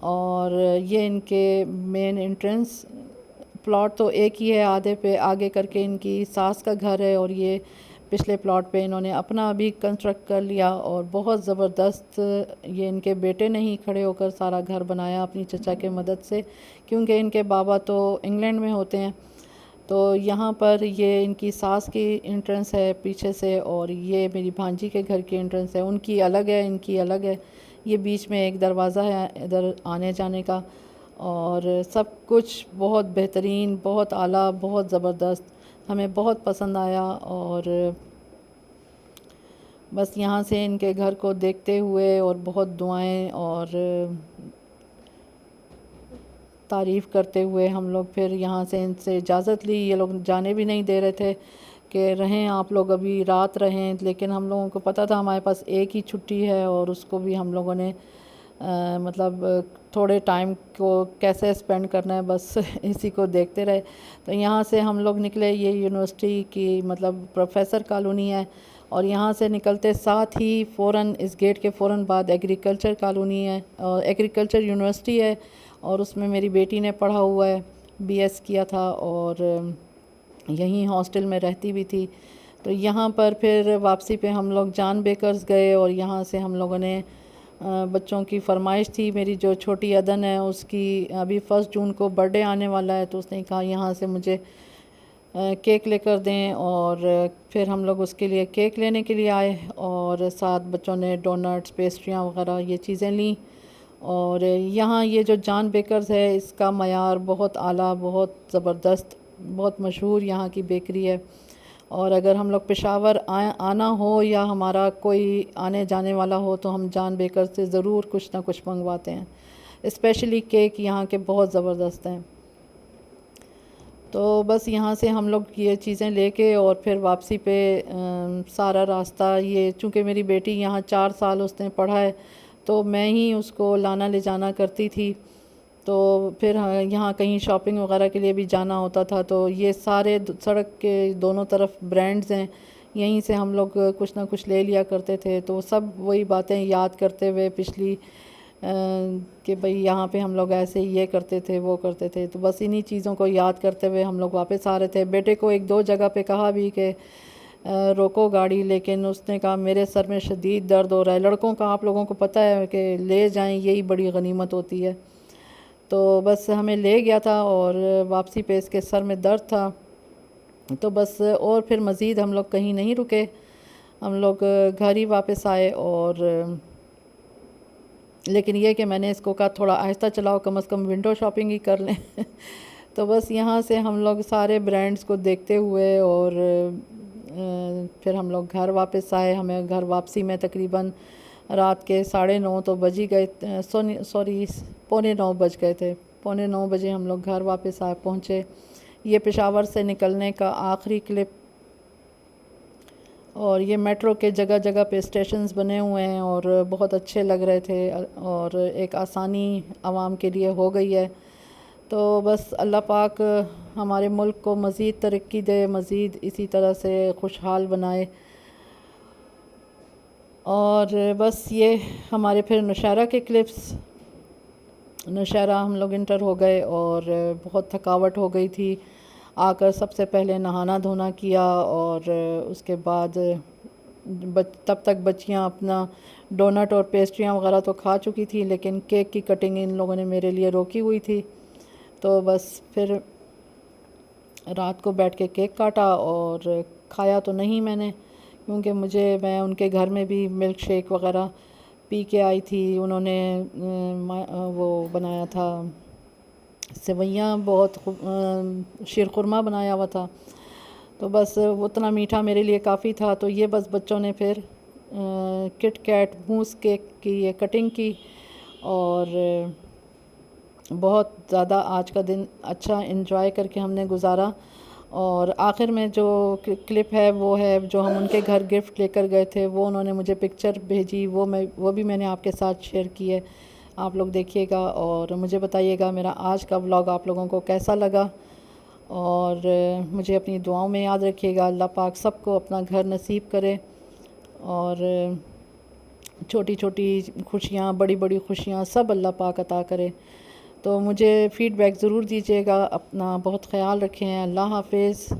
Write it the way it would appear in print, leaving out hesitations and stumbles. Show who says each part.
Speaker 1: اور یہ ان کے مین انٹرنس پلاٹ تو ایک ہی ہے، آدھے پہ آگے کر کے ان کی ساس کا گھر ہے، اور یہ پچھلے پلاٹ پہ انہوں نے اپنا ابھی کنسٹرکٹ کر لیا، اور بہت زبردست یہ ان کے بیٹے نے ہی کھڑے ہو کر سارا گھر بنایا اپنی چچا کے مدد سے، کیونکہ ان کے بابا تو انگلینڈ میں ہوتے ہیں۔ تو یہاں پر یہ ان کی ساس کی انٹرنس ہے پیچھے سے، اور یہ میری بھانجی کے گھر کی انٹرنس ہے، ان کی الگ ہے، ان کی الگ ہے۔ یہ بیچ میں ایک دروازہ ہے ادھر آنے جانے کا، اور سب کچھ بہت بہترین، بہت اعلیٰ، بہت زبردست، ہمیں بہت پسند آیا۔ اور بس یہاں سے ان کے گھر کو دیکھتے ہوئے اور بہت دعائیں اور تعریف کرتے ہوئے ہم لوگ پھر یہاں سے ان سے اجازت لی۔ یہ لوگ جانے بھی نہیں دے رہے تھے کہ رہیں آپ لوگ، ابھی رات رہیں، لیکن ہم لوگوں کو پتہ تھا ہمارے پاس ایک ہی چھٹی ہے، اور اس کو بھی ہم لوگوں نے مطلب تھوڑے ٹائم کو کیسے اسپینڈ کرنا ہے بس اسی کو دیکھتے رہے۔ تو یہاں سے ہم لوگ نکلے، یہ یونیورسٹی کی مطلب پروفیسر کالونی ہے، اور یہاں سے نکلتے ساتھ ہی فوراً اس گیٹ کے فوراً بعد ایگریکلچر کالونی ہے، اور ایگریکلچر یونیورسٹی ہے، اور اس میں میری بیٹی نے پڑھا ہوا ہے، بی ایس کیا تھا، اور یہیں ہاسٹل میں رہتی بھی تھی۔ تو یہاں پر پھر واپسی پہ ہم لوگ جان بیکرز گئے، اور یہاں سے ہم لوگوں نے بچوں کی فرمائش تھی، میری جو چھوٹی عدن ہے اس کی ابھی 1 جون کو برتھ ڈے آنے والا ہے، تو اس نے کہا یہاں سے مجھے کیک لے کر دیں، اور پھر ہم لوگ اس کے لیے کیک لینے کے لیے آئے، اور ساتھ بچوں نے ڈونٹس، پیسٹریاں وغیرہ یہ چیزیں لیں۔ اور یہاں یہ جو جان بیکرز ہے اس کا معیار بہت اعلیٰ، بہت زبردست، بہت مشہور یہاں کی بیکری ہے، اور اگر ہم لوگ پشاور آنا ہو یا ہمارا کوئی آنے جانے والا ہو تو ہم جان بیکر سے ضرور کچھ نہ کچھ منگواتے ہیں، اسپیشلی کیک یہاں کے بہت زبردست ہیں۔ تو بس یہاں سے ہم لوگ یہ چیزیں لے کے اور پھر واپسی پہ سارا راستہ، یہ چونکہ میری بیٹی یہاں 4 سال اس نے پڑھا ہے، تو میں ہی اس کو لانا لے جانا کرتی تھی، تو پھر یہاں کہیں شاپنگ وغیرہ کے لیے بھی جانا ہوتا تھا، تو یہ سارے سڑک کے دونوں طرف برانڈز ہیں، یہیں سے ہم لوگ کچھ نہ کچھ لے لیا کرتے تھے۔ تو سب وہی باتیں یاد کرتے ہوئے پچھلی کہ بھئی یہاں پہ ہم لوگ ایسے یہ کرتے تھے، وہ کرتے تھے، تو بس انہی چیزوں کو یاد کرتے ہوئے ہم لوگ واپس آ رہے تھے۔ بیٹے کو 1-2 جگہ پہ کہا بھی کہ روکو گاڑی، لیکن اس نے کہا میرے سر میں شدید درد ہو رہا ہے۔ لڑکوں کا آپ لوگوں کو پتہ ہے کہ لے جائیں یہی بڑی غنیمت ہوتی ہے، تو بس ہمیں لے گیا تھا، اور واپسی پہ اس کے سر میں درد تھا، تو بس اور پھر مزید ہم لوگ کہیں نہیں رکے، ہم لوگ گھر ہی واپس آئے۔ اور لیکن یہ کہ میں نے اس کو کہا تھوڑا آہستہ چلاؤ، کم از کم ونڈو شاپنگ ہی کر لیں تو بس یہاں سے ہم لوگ سارے برانڈز کو دیکھتے ہوئے اور پھر ہم لوگ گھر واپس آئے۔ ہمیں گھر واپسی میں تقریباً رات کے 9:30 تو بج ہی گئے، سوری 8:45 بج گئے تھے، 8:45 بجے ہم لوگ گھر واپس پہنچے۔ یہ پشاور سے نکلنے کا آخری کلپ، اور یہ میٹرو کے جگہ جگہ پہ اسٹیشنز بنے ہوئے ہیں اور بہت اچھے لگ رہے تھے، اور ایک آسانی عوام کے لیے ہو گئی ہے۔ تو بس اللہ پاک ہمارے ملک کو مزید ترقی دے، مزید اسی طرح سے خوشحال بنائے۔ اور بس یہ ہمارے پھر نوشہرہ کے کلپس، نوشہرہ ہم لوگ انٹر ہو گئے اور بہت تھکاوٹ ہو گئی تھی، آ کر سب سے پہلے نہانا دھونا کیا، اور اس کے بعد تب تک بچیاں اپنا ڈونٹ اور پیسٹریاں وغیرہ تو کھا چکی تھی، لیکن کیک کی کٹنگ ان لوگوں نے میرے لیے روکی ہوئی تھی، تو بس پھر رات کو بیٹھ کے کیک کاٹا، اور کھایا تو نہیں میں نے، کیونکہ میں ان کے گھر میں بھی ملک شیک وغیرہ پی کے آئی تھی، انہوں نے وہ بنایا تھا سویاں، بہت شیر خورما بنایا ہوا تھا، تو بس اتنا میٹھا میرے لیے کافی تھا۔ تو یہ بس بچوں نے پھر کٹ کیٹ موس کیک کی یہ کٹنگ کی، اور بہت زیادہ آج کا دن اچھا انجوائے کر کے ہم نے گزارا۔ اور آخر میں جو کلپ ہے وہ ہے جو ہم ان کے گھر گفٹ لے کر گئے تھے، وہ انہوں نے مجھے پکچر بھیجی، وہ بھی میں نے آپ کے ساتھ شیئر کی ہے، آپ لوگ دیکھیے گا اور مجھے بتائیے گا میرا آج کا ولاگ آپ لوگوں کو کیسا لگا، اور مجھے اپنی دعاؤں میں یاد رکھیے گا۔ اللہ پاک سب کو اپنا گھر نصیب کرے، اور چھوٹی چھوٹی خوشیاں، بڑی بڑی خوشیاں سب اللہ پاک عطا کرے۔ تو مجھے فیڈ بیک ضرور دیجیے گا، اپنا بہت خیال رکھیں، اللہ حافظ۔